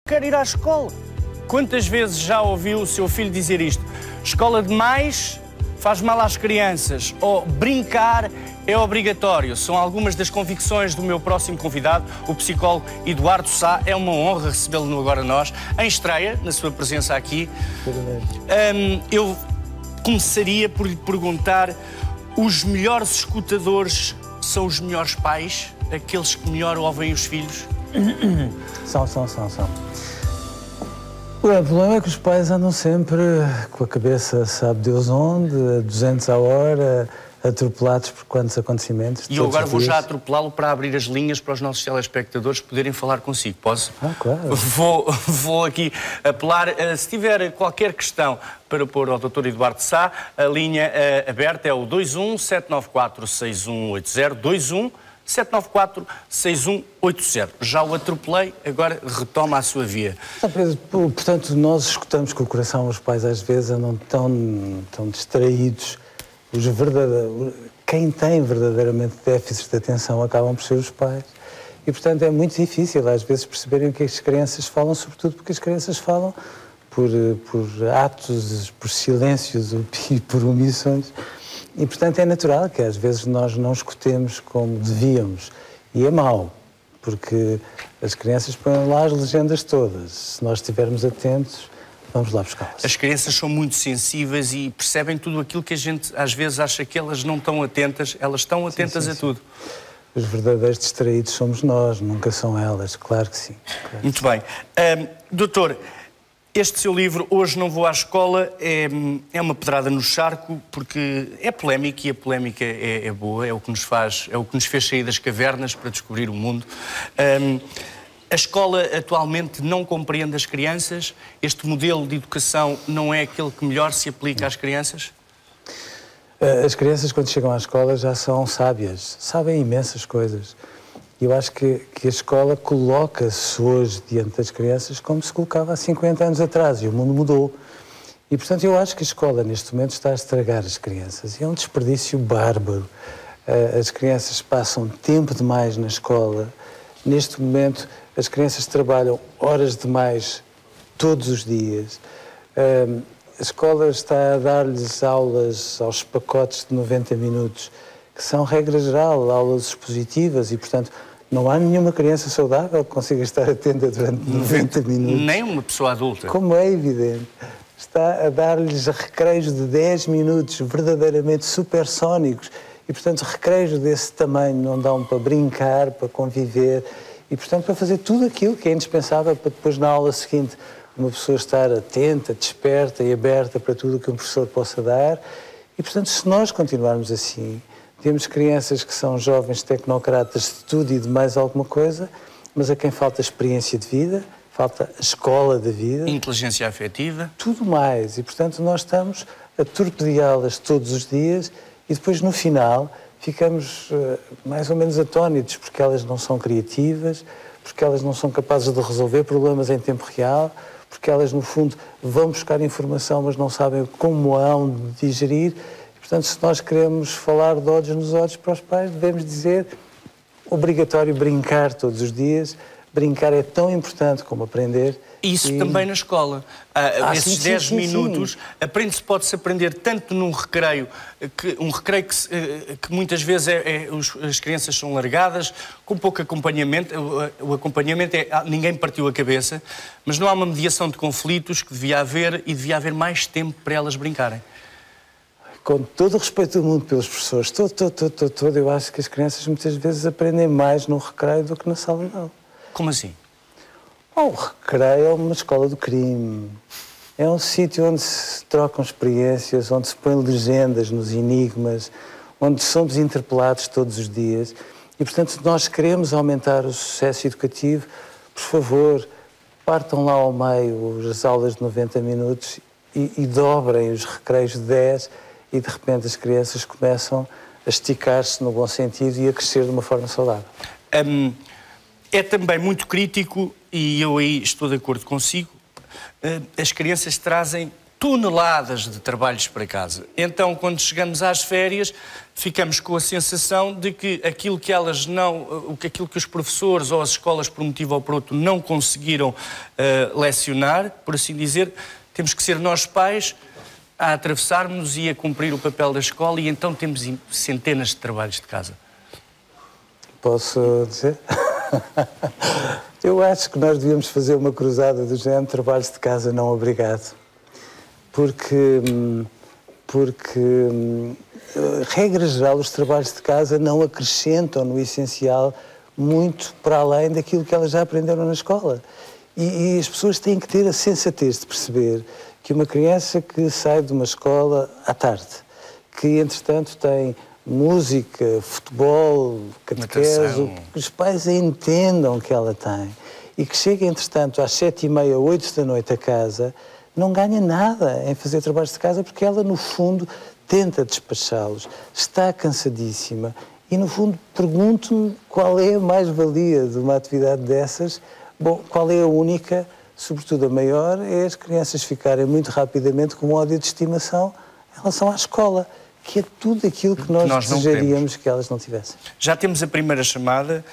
quero ir à escola. Quantas vezes já ouviu o seu filho dizer isto? Escola demais faz mal às crianças, ou brincar é obrigatório. São algumas das convicções do meu próximo convidado, o psicólogo Eduardo Sá. É uma honra recebê-lo no Agora Nós, em estreia, na sua presença aqui. Eu começaria por lhe perguntar: os melhores escutadores são os melhores pais? Aqueles que melhor ouvem os filhos? São. O problema é que os pais andam sempre com a cabeça, sabe Deus onde, a 200 a hora, atropelados por quantos acontecimentos. E eu agora vou já atropelá-lo para abrir as linhas para os nossos telespectadores poderem falar consigo. Posso? Claro. Vou aqui apelar. Se tiver qualquer questão para pôr ao Dr. Eduardo Sá, a linha aberta é o 21-794-6180. 794-6180. Já o atropelei, agora retoma a sua via. Portanto, nós escutamos com o coração. Os pais às vezes andam tão distraídos. Quem tem verdadeiramente déficits de atenção acabam por ser os pais. E, portanto, é muito difícil às vezes perceberem o que as crianças falam, sobretudo porque as crianças falam por atos, por silêncios e por omissões. E, portanto, é natural que às vezes nós não escutemos como devíamos. E é mau, porque as crianças põem lá as legendas todas. Se nós estivermos atentos, vamos lá buscá-las. As crianças são muito sensíveis e percebem tudo aquilo que a gente às vezes acha que elas não estão atentas. Elas estão atentas a tudo. Os verdadeiros distraídos somos nós, nunca são elas, claro que sim. Claro. Muito bem. Doutor, este seu livro, Hoje Não Vou à Escola, é uma pedrada no charco, porque é polémico, e a polémica é boa, é o que nos fez sair das cavernas para descobrir o mundo. A escola atualmente não compreende as crianças? Este modelo de educação não é aquele que melhor se aplica às crianças? As crianças, quando chegam à escola, já são sábias, sabem imensas coisas. E eu acho que a escola coloca-se hoje diante das crianças como se colocava há 50 anos atrás, e o mundo mudou. E, portanto, eu acho que a escola, neste momento, está a estragar as crianças. E é um desperdício bárbaro. As crianças passam tempo demais na escola. Neste momento, as crianças trabalham horas demais todos os dias. A escola está a dar-lhes aulas aos pacotes de 90 minutos, que são, regra geral, aulas expositivas e, portanto, não há nenhuma criança saudável que consiga estar atenta durante 90 minutos. Nem uma pessoa adulta. Como é evidente. Está a dar-lhes recreios de 10 minutos verdadeiramente supersónicos e, portanto, recreios desse tamanho não dão para brincar, para conviver e, portanto, para fazer tudo aquilo que é indispensável para depois, na aula seguinte, uma pessoa estar atenta, desperta e aberta para tudo o que um professor possa dar. E, portanto, se nós continuarmos assim, temos crianças que são jovens tecnocratas de tudo e de mais alguma coisa, mas a quem falta experiência de vida, falta a escola da vida. Inteligência afetiva. Tudo mais. E, portanto, nós estamos a torpedeá-las todos os dias e depois, no final, ficamos mais ou menos atónitos porque elas não são criativas, porque elas não são capazes de resolver problemas em tempo real, porque elas, no fundo, vão buscar informação, mas não sabem como hão de digerir. Portanto, se nós queremos falar de olhos nos olhos para os pais, devemos dizer obrigatório brincar todos os dias. Brincar é tão importante como aprender. Isso também na escola. Esses 10 minutos, pode-se aprender tanto num recreio, que muitas vezes as crianças são largadas, com pouco acompanhamento. O acompanhamento ninguém partiu a cabeça, mas não há uma mediação de conflitos que devia haver e devia haver mais tempo para elas brincarem. Com todo o respeito do mundo pelos professores, eu acho que as crianças muitas vezes aprendem mais no recreio do que na sala de aula. Como assim? O recreio é uma escola do crime. É um sítio onde se trocam experiências, onde se põem legendas nos enigmas, onde somos interpelados todos os dias. E, portanto, se nós queremos aumentar o sucesso educativo, por favor, partam lá ao meio as aulas de 90 minutos e dobrem os recreios de 10 e, de repente, as crianças começam a esticar-se no bom sentido e a crescer de uma forma saudável. É também muito crítico, e eu aí estou de acordo consigo, as crianças trazem toneladas de trabalhos para casa. Então, quando chegamos às férias, ficamos com a sensação de que aquilo que aquilo que os professores ou as escolas, por um motivo ou por outro, não conseguiram lecionar, por assim dizer, temos que ser nós pais a atravessarmos e a cumprir o papel da escola, e então temos centenas de trabalhos de casa. Posso dizer? Eu acho que nós devíamos fazer uma cruzada do género trabalhos de casa não obrigado. Porque regra geral, os trabalhos de casa não acrescentam no essencial muito para além daquilo que elas já aprenderam na escola. E as pessoas têm que ter a sensatez de perceber que uma criança que sai de uma escola à tarde, que entretanto tem música, futebol, catequese, que os pais entendam que ela tem, e que chega entretanto às 7h30, 8 da noite a casa, não ganha nada em fazer trabalhos de casa, porque ela, no fundo, tenta despachá-los, está cansadíssima e, no fundo, pergunto-me qual é a mais-valia de uma atividade dessas. Bom, qual é a única, sobretudo a maior, é as crianças ficarem muito rapidamente com um ódio de estimação em relação à escola, que é tudo aquilo que nós desejaríamos que elas não tivessem. Já temos a primeira chamada,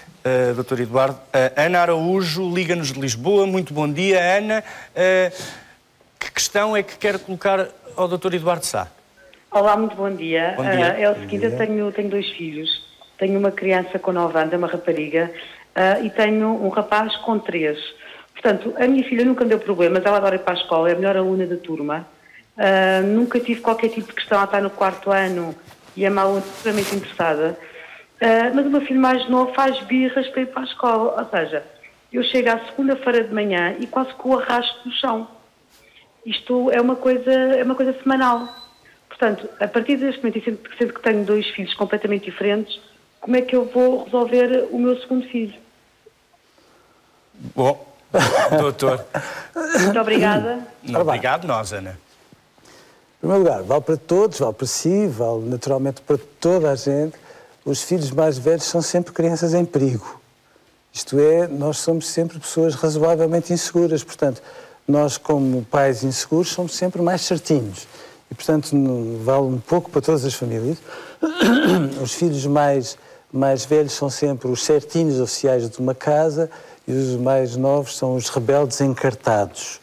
Dr. Eduardo. Ana Araújo, liga-nos de Lisboa. Muito bom dia, Ana. Que questão é que quer colocar ao Dr. Eduardo Sá? Olá, muito bom dia. Bom dia. É o seguinte, eu tenho 2 filhos. Tenho uma criança com 9 anos, é uma rapariga, e tenho um rapaz com 3. Portanto, a minha filha nunca me deu problemas, ela adora ir para a escola, é a melhor aluna da turma. Nunca tive qualquer tipo de questão, ela está no 4º ano e é uma aluna extremamente interessada. Mas o meu filho mais novo faz birras para ir para a escola. Ou seja, eu chego à segunda-feira de manhã e quase que o arrasto no chão. Isto é uma coisa semanal. Portanto, a partir deste momento, e sendo que tenho 2 filhos completamente diferentes, como é que eu vou resolver o meu segundo filho? Bom, doutor. Muito obrigada. Obrigado nós, Ana. Em primeiro lugar, vale para todos, vale para si, vale naturalmente para toda a gente. Os filhos mais velhos são sempre crianças em perigo. Isto é, nós somos sempre pessoas razoavelmente inseguras, portanto, nós, como pais inseguros, somos sempre mais certinhos. E, portanto, vale um pouco para todas as famílias. Os filhos mais velhos são sempre os certinhos oficiais de uma casa e os mais novos são os rebeldes encartados.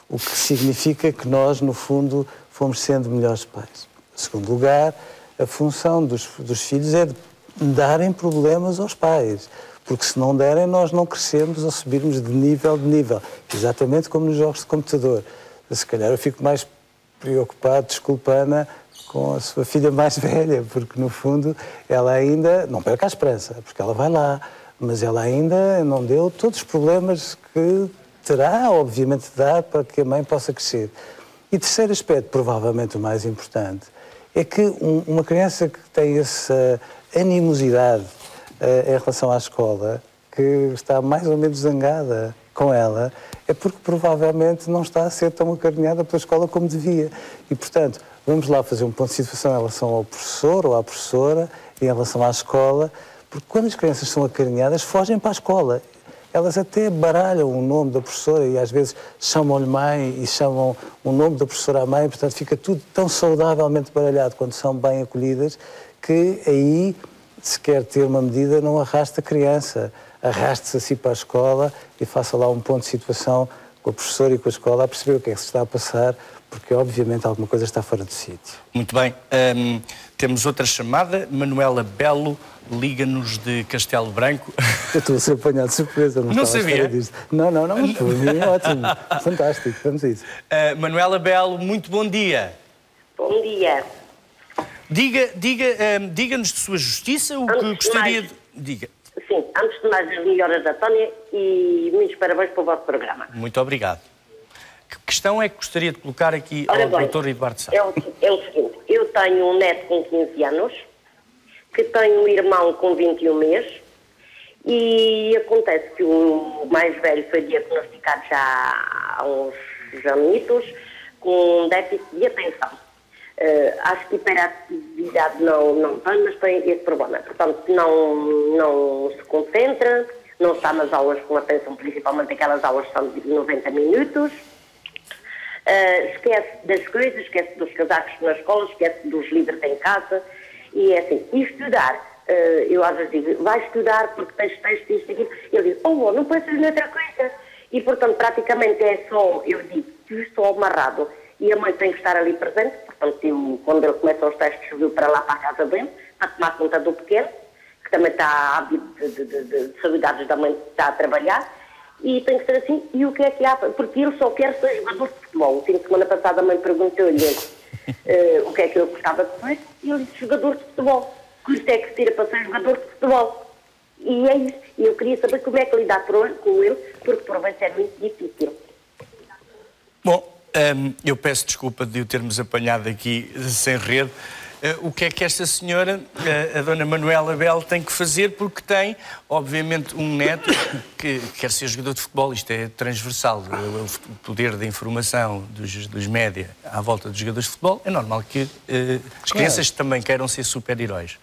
O que significa que nós, no fundo, fomos sendo melhores pais. Em segundo lugar, a função dos filhos é de darem problemas aos pais. Porque se não derem, nós não crescemos ou subirmos de nível. Exatamente como nos jogos de computador. Se calhar eu fico mais preocupado, desculpa, Ana, com a sua filha mais velha, porque no fundo ela ainda, não perca a esperança, porque ela vai lá, mas ela ainda não deu todos os problemas que terá, obviamente, de dar para que a mãe possa crescer. E terceiro aspecto, provavelmente o mais importante, é que uma criança que tem essa animosidade em relação à escola, que está mais ou menos zangada com ela, é porque provavelmente não está a ser tão acarinhada pela escola como devia. E, portanto, vamos lá fazer um ponto de situação em relação ao professor ou à professora, em relação à escola, porque quando as crianças são acarinhadas, fogem para a escola. Elas até baralham o nome da professora e às vezes chamam-lhe mãe e chamam o nome da professora à mãe, portanto fica tudo tão saudavelmente baralhado quando são bem acolhidas, que aí, se quer ter uma medida, não arrasta a criança. Arraste-se assim para a escola e faça lá um ponto de situação com a professora e com a escola a perceber o que é que se está a passar, porque obviamente alguma coisa está fora do sítio. Muito bem. Temos outra chamada. Manuela Belo liga-nos de Castelo Branco. Eu estou a ser apanhado de surpresa. Não sabia? Não, mas para mim é ótimo. Fantástico, vamos a isso. Manuela Belo, muito bom dia. Bom dia. Diga-nos de sua justiça o que gostaria de... Diga. Sim, antes de mais, as melhoras da Tónia e muitos parabéns para o vosso programa. Muito obrigado. Que questão é que gostaria de colocar aqui ao Dr. Eduardo Sá? É o seguinte, eu tenho um neto com 15 anos, que tem um irmão com 21 meses, e acontece que o mais velho foi diagnosticado já há uns anos com déficit de atenção. Acho que hiperatividade não tem, mas tem esse problema. Portanto, não se concentra, não está nas aulas com atenção, principalmente aquelas aulas que são de 90 minutos. esquece das coisas, esquece dos casacos na escola, esquece dos livros em casa, e é assim, e estudar, eu às vezes digo, vai estudar porque tens texto, isto, aquilo, ele diz, não pensas noutra coisa, e portanto praticamente é só, eu digo, estou amarrado, e a mãe tem que estar ali presente, portanto eu, quando ele começa os testes, subiu para lá para a casa bem, para tomar conta do pequeno, que também está de saudades da mãe que está a trabalhar, e tem que ser assim, e o que é que há? Porque ele só quer ser jogador de futebol. O fim de semana passada a mãe perguntou-lhe o que é que ele gostava de ser, e ele disse jogador de futebol. Custo é que se tira para ser jogador de futebol. E é isso. E eu queria saber como é que lidar com ele, porque por vezes é muito difícil. Bom, eu peço desculpa de o termos apanhado aqui sem rede. O que é que esta senhora, a dona Manuela Belo, tem que fazer, porque tem, obviamente, um neto que quer ser jogador de futebol. Isto é transversal. O poder da informação dos média à volta dos jogadores de futebol, é normal que as crianças também queiram ser super-heróis.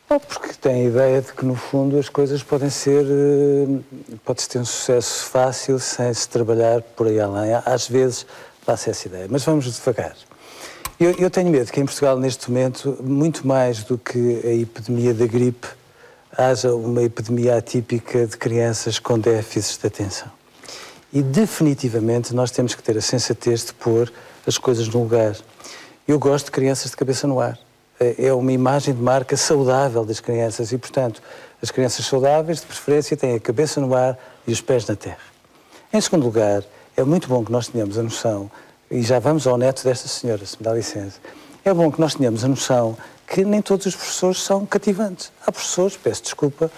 Porque tem a ideia de que, no fundo, as coisas podem ser... pode-se ter um sucesso fácil sem se trabalhar por aí além. Às vezes passa essa ideia. Mas vamos devagar. Eu tenho medo que em Portugal, neste momento, muito mais do que a epidemia da gripe, haja uma epidemia atípica de crianças com déficits de atenção. E, definitivamente, nós temos que ter a sensatez de pôr as coisas no lugar. Eu gosto de crianças de cabeça no ar. É uma imagem de marca saudável das crianças e, portanto, as crianças saudáveis, de preferência, têm a cabeça no ar e os pés na terra. Em segundo lugar, é muito bom que nós tenhamos a noção, e já vamos ao neto desta senhora, se me dá licença, é bom que nós tenhamos a noção que nem todos os professores são cativantes. Há professores, peço desculpa,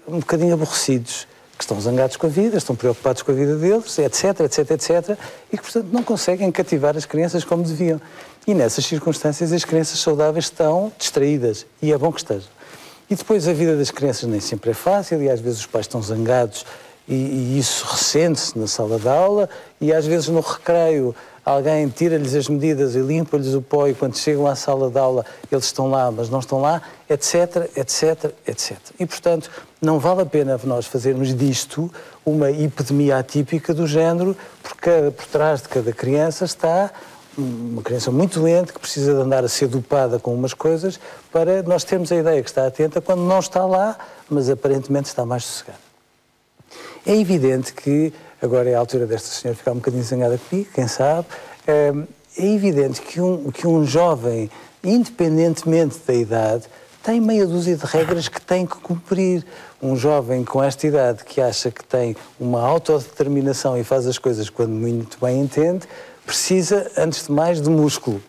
um bocadinho aborrecidos, que estão zangados com a vida, estão preocupados com a vida deles, etc, etc, etc, e que, portanto, não conseguem cativar as crianças como deviam. E nessas circunstâncias as crianças saudáveis estão distraídas, e é bom que estejam. E depois a vida das crianças nem sempre é fácil, e às vezes os pais estão zangados, e isso ressente-se na sala de aula, e às vezes no recreio alguém tira-lhes as medidas e limpa-lhes o pó, e quando chegam à sala de aula eles estão lá, mas não estão lá, etc, etc, etc. E, portanto, não vale a pena nós fazermos disto uma epidemia atípica do género, porque por trás de cada criança está uma criança muito doente que precisa de andar a ser dopada com umas coisas para nós termos a ideia que está atenta quando não está lá, mas aparentemente está mais sossegada. É evidente que, agora é a altura desta senhora ficar um bocadinho zangada comigo, quem sabe, é evidente que um jovem, independentemente da idade, tem meia dúzia de regras que tem que cumprir. Um jovem com esta idade que acha que tem uma autodeterminação e faz as coisas quando muito bem entende, precisa, antes de mais, de músculo.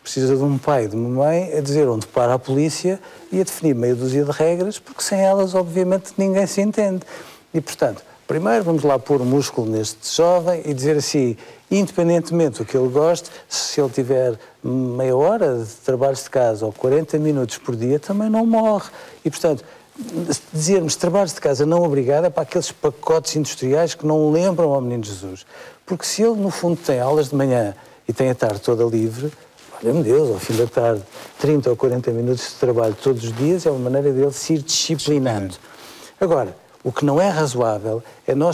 Precisa de um pai e de uma mãe a dizer onde para a polícia e a definir meia dúzia de regras, porque sem elas, obviamente, ninguém se entende. E, portanto, primeiro vamos lá pôr o músculo neste jovem e dizer assim, independentemente do que ele goste, se ele tiver meia hora de trabalhos de casa ou 40 minutos por dia, também não morre. E, portanto, dizermos trabalhos de casa não obrigado é para aqueles pacotes industriais que não lembram ao Menino Jesus. Porque se ele, no fundo, tem aulas de manhã e tem a tarde toda livre, olha-me Deus, ao fim da tarde, 30 ou 40 minutos de trabalho todos os dias é uma maneira dele se ir disciplinando. Agora, o que não é razoável é nós